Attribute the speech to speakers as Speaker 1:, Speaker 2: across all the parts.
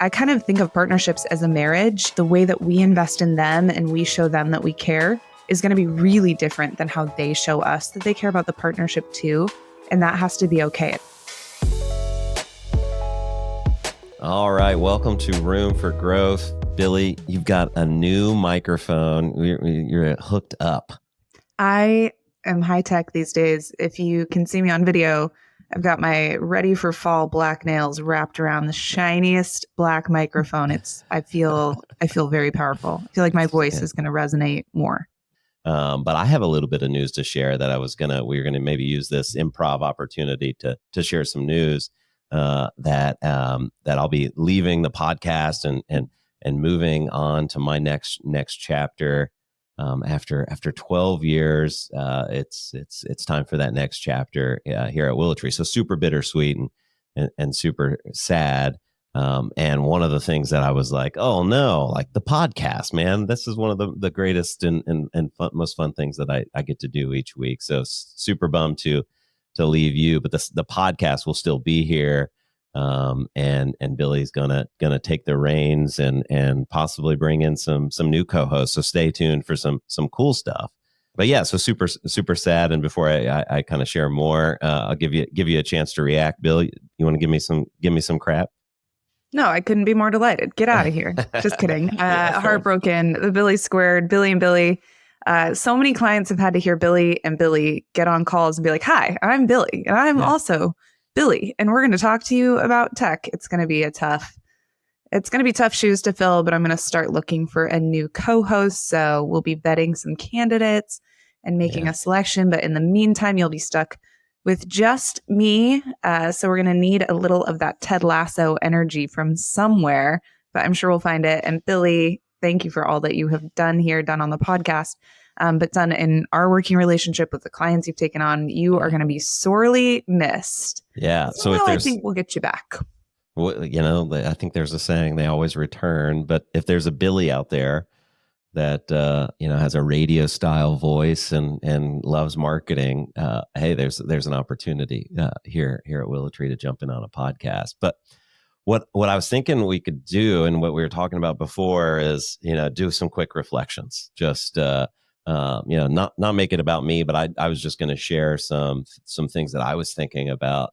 Speaker 1: I kind of think of partnerships as a marriage. The way that we invest in them and we show them that we care is going to be really different than how they show us that they care about the partnership too. And that has to be okay.
Speaker 2: All right. Welcome to Room for Growth. Billie, you've got a new microphone. You're hooked up.
Speaker 1: I am high tech these days. If you can see me on video, I've got my ready for fall black nails wrapped around the shiniest black microphone. I feel very powerful. I feel like my voice is going to resonate more.
Speaker 2: But I have a little bit of news to share that we were gonna maybe use this improv opportunity to share some news that I'll be leaving the podcast and moving on to my next chapter. After 12 years, it's time for that next chapter here at WillowTree. So super bittersweet and super sad. And one of the things that I was like, oh no, like the podcast, man, this is one of the greatest and most fun things that I get to do each week. So super bummed to leave you, but the podcast will still be here. And Billie's gonna take the reins and possibly bring in some new co-hosts. So stay tuned for some cool stuff. But yeah, so super sad. And before I kind of share more, I'll give you a chance to react. Billie, you want to give me some crap?
Speaker 1: No, I couldn't be more delighted. Get out of here. Just kidding. Heartbroken. The Billie squared, Billie and Billie. So many clients have had to hear Billie and Billie get on calls and be like, hi, I'm Billie. And I'm also Billie. And we're going to talk to you about tech. It's going to be tough shoes to fill, but I'm going to start looking for a new co-host. So we'll be vetting some candidates and making a selection. But in the meantime, you'll be stuck with just me. So we're going to need a little of that Ted Lasso energy from somewhere, but I'm sure we'll find it. And Billie, thank you for all that you have done on the podcast, but done in our working relationship with the clients you've taken on. You are going to be sorely missed.
Speaker 2: Yeah. So
Speaker 1: I think we'll get you back.
Speaker 2: Well, I think there's a saying, they always return. But if there's a Billie out there that has a radio style voice and loves marketing, hey, there's an opportunity here at WillowTree to jump in on a podcast. But what I was thinking we could do, and what we were talking about before, is do some quick reflections. Just not make it about me, but I was just going to share some things that I was thinking about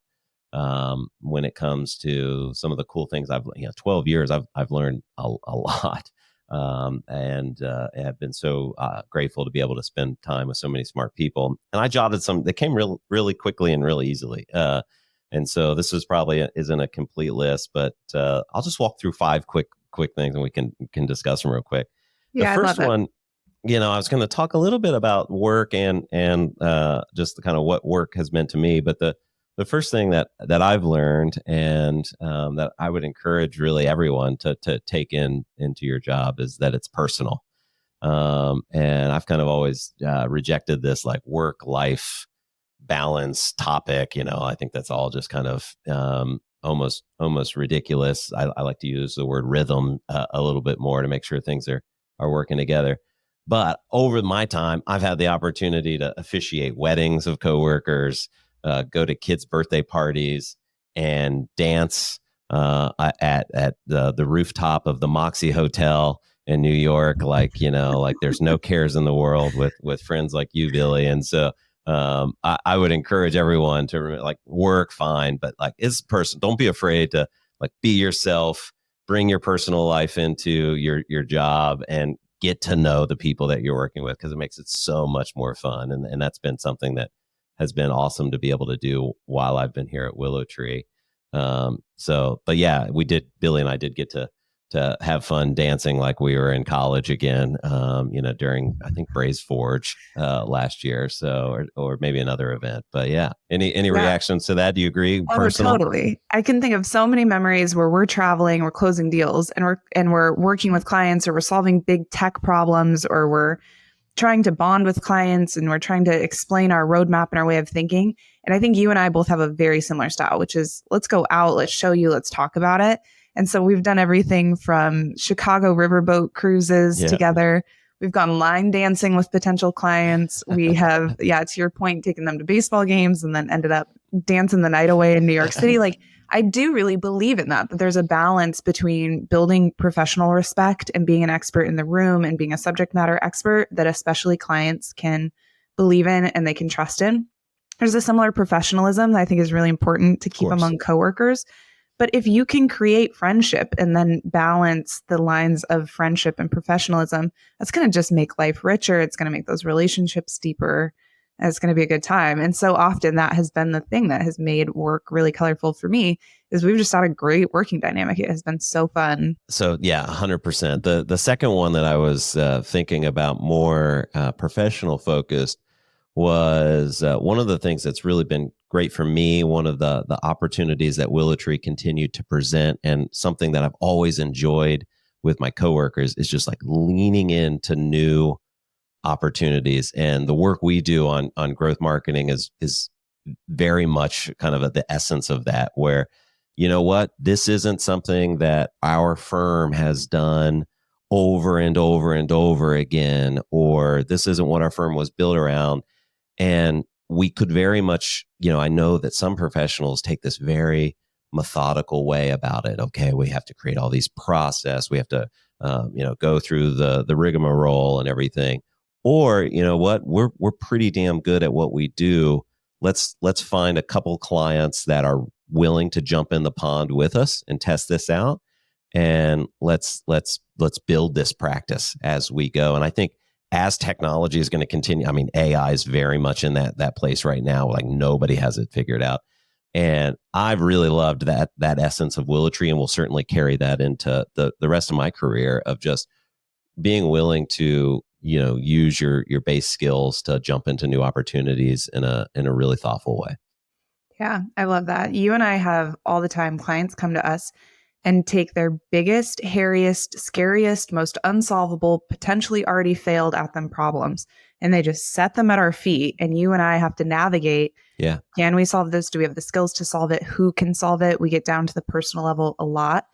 Speaker 2: when it comes to some of the cool things 12 years I've learned a lot. And have been so grateful to be able to spend time with so many smart people. And I jotted some, they came really quickly and really easily. And so this is probably isn't a complete list, but I'll just walk through 5 quick things and we can discuss them real quick.
Speaker 1: Yeah,
Speaker 2: the first one, I was going to talk a little bit about work and just the kind of what work has meant to me. But the first thing that I've learned and that I would encourage really everyone to take into your job is that it's personal. And I've kind of always rejected this like work-life balance topic. I think that's all just kind of almost ridiculous. I like to use the word rhythm a little bit more to make sure things are working together. But over my time, I've had the opportunity to officiate weddings of coworkers, go to kids' birthday parties, and dance at the rooftop of the Moxie Hotel in New York, like there's no cares in the world with friends like you, Billie. And so I would encourage everyone to work fine, but it's person. Don't be afraid to be yourself, bring your personal life into your job, and get to know the people that you're working with, because it makes it so much more fun. And that's been something that has been awesome to be able to do while I've been here at WillowTree. But yeah, Billie and I did get to have fun dancing like we were in college again, during, I think, Braze Forge last year. So, or maybe another event. But yeah, any reactions to that? Do you agree?
Speaker 1: Oh, personal? Totally. I can think of so many memories where we're traveling, we're closing deals, and we're working with clients, or we're solving big tech problems, or we're trying to bond with clients, and we're trying to explain our roadmap and our way of thinking. And I think you and I both have a very similar style, which is let's go out, let's show you, let's talk about it. And so we've done everything from Chicago riverboat cruises together. We've gone line dancing with potential clients. We have, to your point, taken them to baseball games and then ended up dancing the night away in New York City. Like, I do really believe in that there's a balance between building professional respect and being an expert in the room and being a subject matter expert that especially clients can believe in and they can trust in. There's a similar professionalism that I think is really important to keep among coworkers. But if you can create friendship and then balance the lines of friendship and professionalism, that's going to just make life richer. It's going to make those relationships deeper. And it's going to be a good time. And so often that has been the thing that has made work really colorful for me is we've just had a great working dynamic. It has been so fun.
Speaker 2: So yeah, 100%. The second one that I was thinking about more professional focused was one of the things that's really been great for me. One of the opportunities that WillowTree continued to present, and something that I've always enjoyed with my coworkers, is just like leaning into new opportunities. And the work we do on growth marketing is very much kind of the essence of that, where, you know what, this isn't something that our firm has done over and over and over again, or this isn't what our firm was built around. And we could very much, I know that some professionals take this very methodical way about it. Okay, we have to create all these process. We have to, go through the rigmarole and everything. Or, you know what, we're pretty damn good at what we do. Let's find a couple clients that are willing to jump in the pond with us and test this out, and let's build this practice as we go. And I think as technology is going to continue, I mean, AI is very much in that place right now. Like, nobody has it figured out. And I've really loved that essence of WillowTree, and will certainly carry that into the rest of my career, of just being willing to, use your base skills to jump into new opportunities in a really thoughtful way.
Speaker 1: Yeah, I love that. You and I have all the time clients come to us and take their biggest, hairiest, scariest, most unsolvable, potentially already failed at them problems, and they just set them at our feet. And you and I have to navigate.
Speaker 2: Yeah.
Speaker 1: Can we solve this? Do we have the skills to solve it? Who can solve it? We get down to the personal level a lot.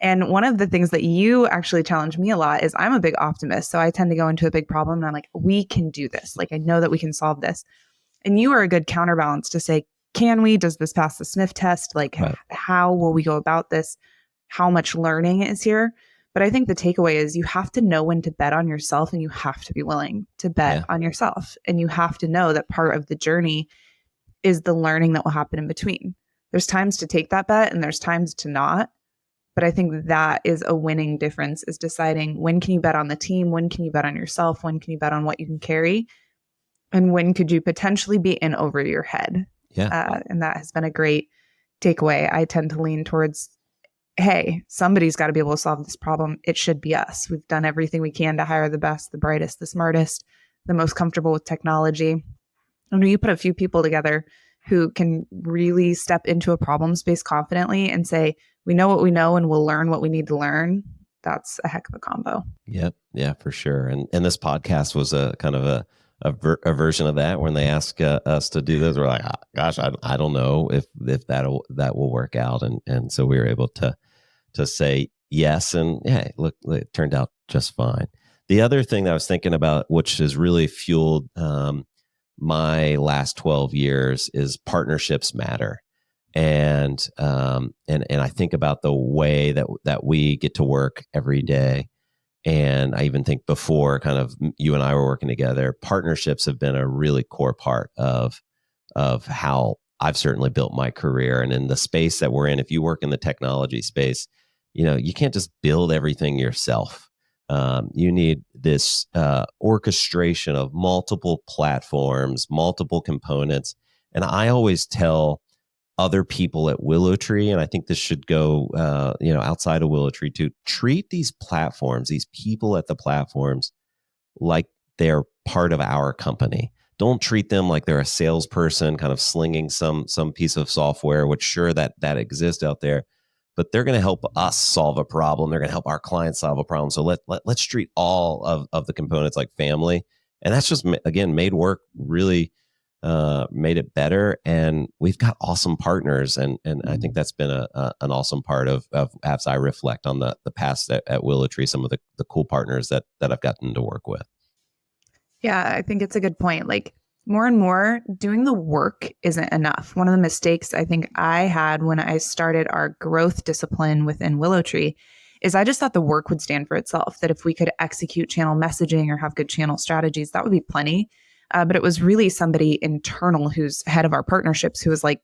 Speaker 1: And one of the things that you actually challenge me a lot is I'm a big optimist. So I tend to go into a big problem and I'm like, we can do this. Like, I know that we can solve this. And you are a good counterbalance to say, can we? Does this pass the sniff test? Like,
Speaker 2: right.
Speaker 1: How will we go about this? How much learning is here? But I think the takeaway is you have to know when to bet on yourself, and you have to be willing to bet on yourself. And you have to know that part of the journey is the learning that will happen in between. There's times to take that bet and there's times to not. But I think that is a winning difference, is deciding when can you bet on the team? When can you bet on yourself? When can you bet on what you can carry? And when could you potentially be in over your head?
Speaker 2: Yeah.
Speaker 1: And that has been a great takeaway. I tend to lean towards, hey, somebody's got to be able to solve this problem. It should be us. We've done everything we can to hire the best, the brightest, the smartest, the most comfortable with technology. And when you put a few people together who can really step into a problem space confidently and say, we know what we know and we'll learn what we need to learn, that's a heck of a combo.
Speaker 2: Yep. Yeah, for sure. And this podcast was a kind of a version of that. When they ask us to do this, we're like, oh, gosh, I don't know if that will work out. And so we were able to say yes. And yeah, look, it turned out just fine. The other thing that I was thinking about, which has really fueled my last 12 years, is partnerships matter. And I think about the way that we get to work every day. And I even think before kind of you and I were working together, partnerships have been a really core part of how I've certainly built my career. And in the space that we're in, if you work in the technology space, you can't just build everything yourself. You need this orchestration of multiple platforms, multiple components. And I always tell other people at WillowTree, and I think this should go outside of WillowTree too, treat these platforms, these people at the platforms, like they're part of our company. Don't treat them like they're a salesperson kind of slinging some piece of software, which sure that exists out there, but they're going to help us solve a problem. They're going to help our clients solve a problem. So let's treat all of the components like family. And that's just, again, made work really made it better. And we've got awesome partners. And I think that's been an awesome part of as I reflect on the past at WillowTree, some of the cool partners that I've gotten to work with.
Speaker 1: Yeah, I think it's a good point. Like, More and more, doing the work isn't enough. One of the mistakes I think I had when I started our growth discipline within WillowTree is I just thought the work would stand for itself, that if we could execute channel messaging or have good channel strategies, that would be plenty. But it was really somebody internal who's head of our partnerships who was like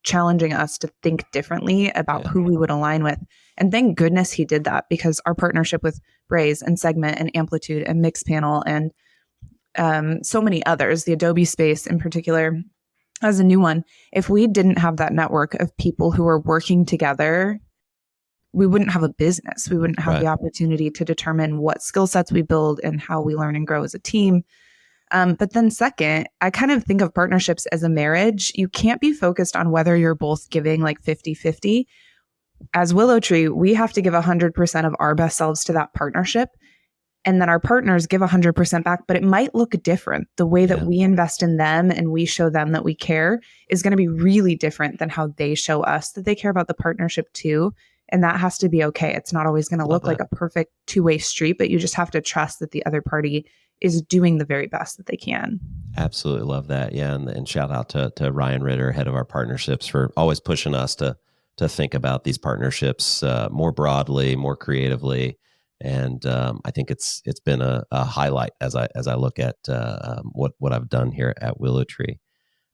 Speaker 1: challenging us to think differently about who we would align with. And thank goodness he did that, because our partnership with Braze and Segment and Amplitude and Mixpanel and so many others, the Adobe space in particular, as a new one, if we didn't have that network of people who are working together, we wouldn't have a business. We wouldn't have the opportunity to determine what skill sets we build and how we learn and grow as a team. But then second, I kind of think of partnerships as a marriage. You can't be focused on whether you're both giving like 50-50. As WillowTree, we have to give 100% of our best selves to that partnership. And then our partners give 100% back, but it might look different. The way that we invest in them and we show them that we care is going to be really different than how they show us that they care about the partnership too. And that has to be okay. It's not always going to look like a perfect two-way street, but you just have to trust that the other party is doing the very best that they can.
Speaker 2: Absolutely love that. Yeah. And shout out to Ryan Ritter, head of our partnerships, for always pushing us to think about these partnerships more broadly, more creatively. And I think it's been a highlight as I look at what I've done here at WillowTree.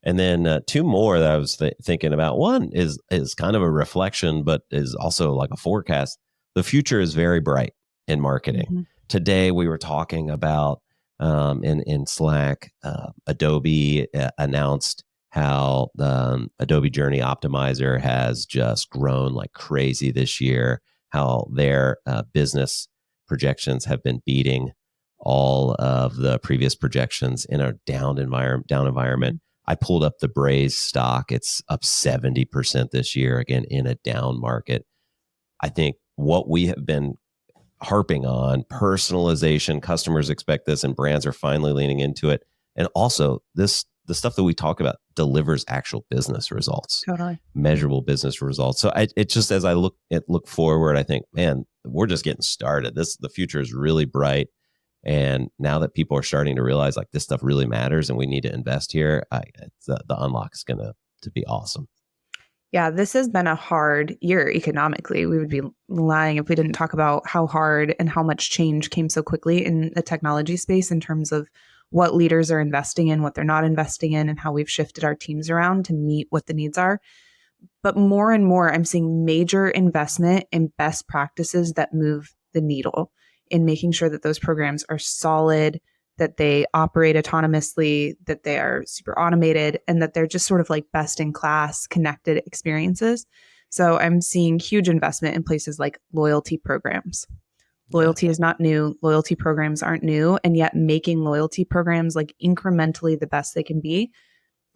Speaker 2: And then two more that I was thinking about. One is kind of a reflection, but is also like a forecast. The future is very bright in marketing. Mm-hmm. Today we were talking about in Slack, Adobe announced how Adobe Journey Optimizer has just grown like crazy this year, how their business projections have been beating all of the previous projections in a down environment. I pulled up the Braze stock. It's up 70% this year, again, in a down market. I think what we have been harping on, personalization, customers expect this, and brands are finally leaning into it. And also the stuff that we talk about delivers actual business results,
Speaker 1: totally
Speaker 2: measurable business results. So it just, as I look forward, I think, man, we're just getting started. The future is really bright. And now that people are starting to realize like this stuff really matters and we need to invest here, the unlock is going to be awesome.
Speaker 1: Yeah, this has been a hard year economically. We would be lying if we didn't talk about how hard and how much change came so quickly in the technology space in terms of what leaders are investing in, what they're not investing in, and how we've shifted our teams around to meet what the needs are. But more and more, I'm seeing major investment in best practices that move the needle in making sure that those programs are solid, that they operate autonomously, that they are super automated, and that they're just sort of like best in class connected experiences. So I'm seeing huge investment in places like loyalty programs. Loyalty is not new. Loyalty programs aren't new. And yet making loyalty programs like incrementally the best they can be.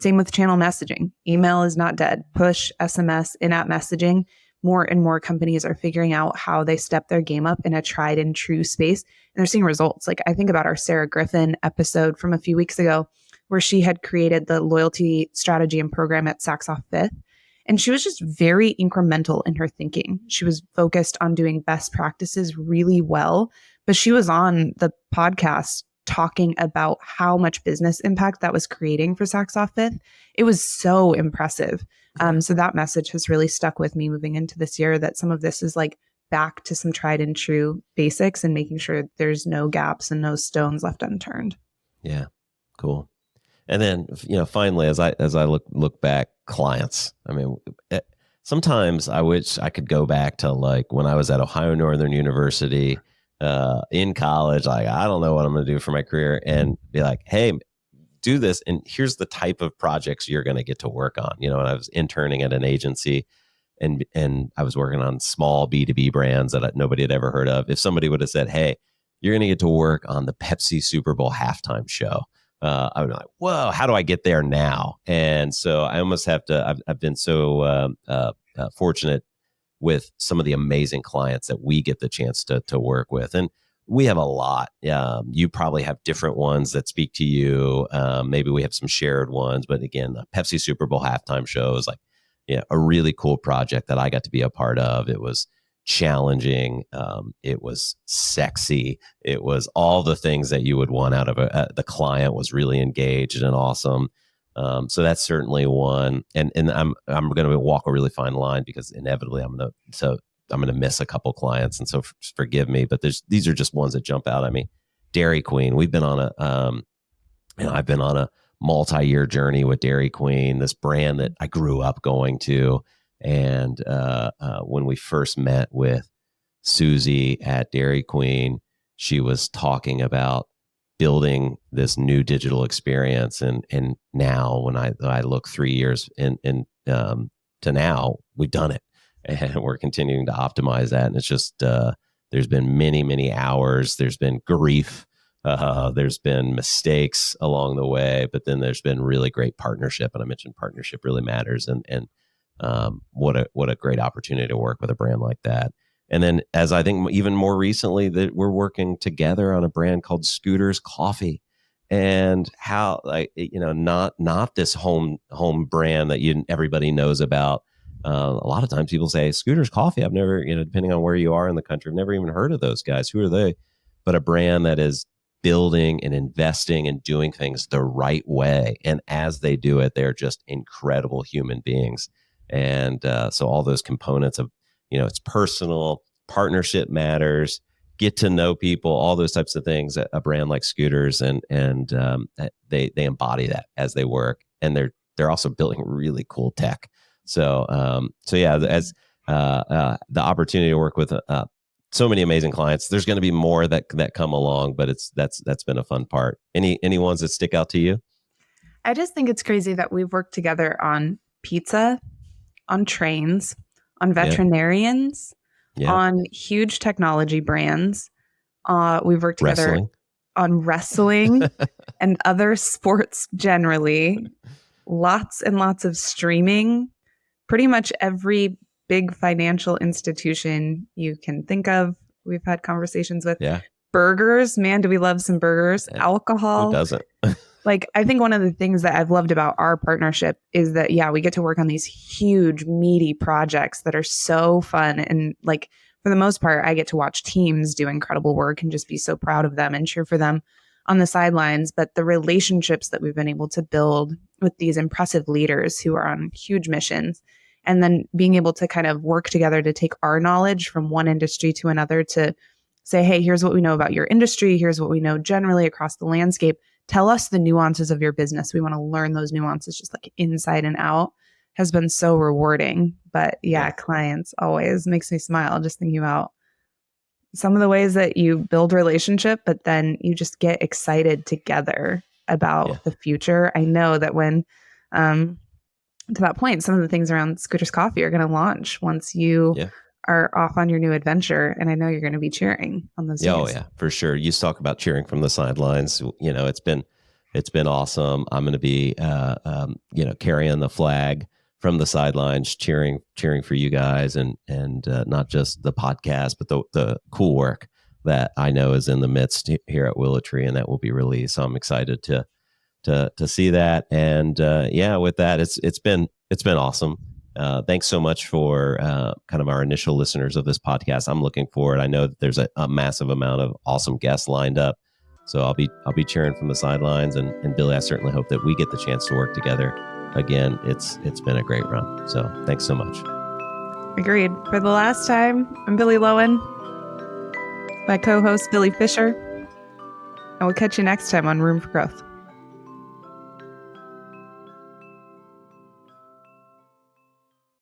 Speaker 1: Same with channel messaging. Email is not dead. Push, SMS, in-app messaging. More and more companies are figuring out how they step their game up in a tried and true space. And they're seeing results. Like I think about our Sarah Griffin episode from a few weeks ago, where she had created the loyalty strategy and program at Saks Off Fifth. And she was just very incremental in her thinking. She was focused on doing best practices really well. But she was on the podcast talking about how much business impact that was creating for Saks Off Fifth. It was so impressive. So that message has really stuck with me moving into this year, that some of this is like back to some tried and true basics and making sure there's no gaps and no stones left unturned.
Speaker 2: Yeah, cool. And then, finally, as I look back, clients. I mean, sometimes I wish I could go back to like when I was at Ohio Northern University in college. Like, I don't know what I'm going to do for my career, and be like, hey, do this, and here's the type of projects you're going to get to work on. And I was interning at an agency, and I was working on small B2B brands that nobody had ever heard of. If somebody would have said, hey, you're going to get to work on the Pepsi Super Bowl halftime show, I would be like, whoa, how do I get there now? And so I almost have to, I've been so fortunate with some of the amazing clients that we get the chance to work with. And we have a lot. You probably have different ones that speak to you. Maybe we have some shared ones, but again, the Pepsi Super Bowl halftime show is like, a really cool project that I got to be a part of. It was challenging. It was sexy. It was all the things that you would want out of the client was really engaged and awesome. So that's certainly one. And I'm going to walk a really fine line because inevitably I'm going to miss a couple clients. And so forgive me, but these are just ones that jump out at me. Dairy Queen. We've been on I've been on a multi-year journey with Dairy Queen, this brand that I grew up going to. And when we first met with Susie at Dairy Queen, she was talking about building this new digital experience. And now when I look 3 years to now, we've done it and we're continuing to optimize that. And it's just, there's been many, many hours. There's been grief. There's been mistakes along the way, but then there's been really great partnership. And I mentioned partnership really matters. And what a great opportunity to work with a brand like that. And then, as I think even more recently, that we're working together on a brand called Scooters Coffee, and how not this home brand that everybody knows about. A lot of times people say Scooters Coffee. I've never, depending on where you are in the country, I've never even heard of those guys. Who are they? But a brand that is building and investing and doing things the right way, and as they do it, they're just incredible human beings. And so all those components of, it's personal, partnership matters, get to know people, all those types of things. A brand like Scooters, and they embody that as they work, and they're also building really cool tech. So yeah, as the opportunity to work with so many amazing clients, there's going to be more that come along, but that's been a fun part. Any ones that stick out to you?
Speaker 1: I just think it's crazy that we've worked together on pizza, on trains, on veterinarians, on huge technology brands. We've worked together on wrestling and other sports generally. Lots and lots of streaming. Pretty much every big financial institution you can think of, we've had conversations with.
Speaker 2: Yeah.
Speaker 1: Burgers, man, do we love some burgers? Alcohol.
Speaker 2: Who doesn't?
Speaker 1: I think one of the things that I've loved about our partnership is that, we get to work on these huge, meaty projects that are so fun. And for the most part, I get to watch teams do incredible work and just be so proud of them and cheer for them on the sidelines. But the relationships that we've been able to build with these impressive leaders who are on huge missions, and then being able to kind of work together to take our knowledge from one industry to another to say, hey, here's what we know about your industry. Here's what we know generally across the landscape. Tell us the nuances of your business. We want to learn those nuances just inside and out, has been so rewarding. But clients always makes me smile just thinking about some of the ways that you build relationship, but then you just get excited together about the future. I know that when, to that point, some of the things around Scooters Coffee are going to launch once you are off on your new adventure. And I know you're going to be cheering on those days.
Speaker 2: Oh yeah, for sure. You talk about cheering from the sidelines. It's been awesome. I'm going to be, carrying the flag from the sidelines, cheering for you guys, and not just the podcast, but the cool work that I know is in the midst here at WillowTree, and that will be released. So I'm excited to see that. And with that, it's been awesome. Thanks so much for kind of our initial listeners of this podcast. I'm looking forward. I know that there's a massive amount of awesome guests lined up, so I'll be cheering from the sidelines. And Billy, I certainly hope that we get the chance to work together again. It's been a great run. So thanks so much.
Speaker 1: Agreed. For the last time, I'm Billy Lowen, my co-host Billy Fischer. I will catch you next time on Room for Growth.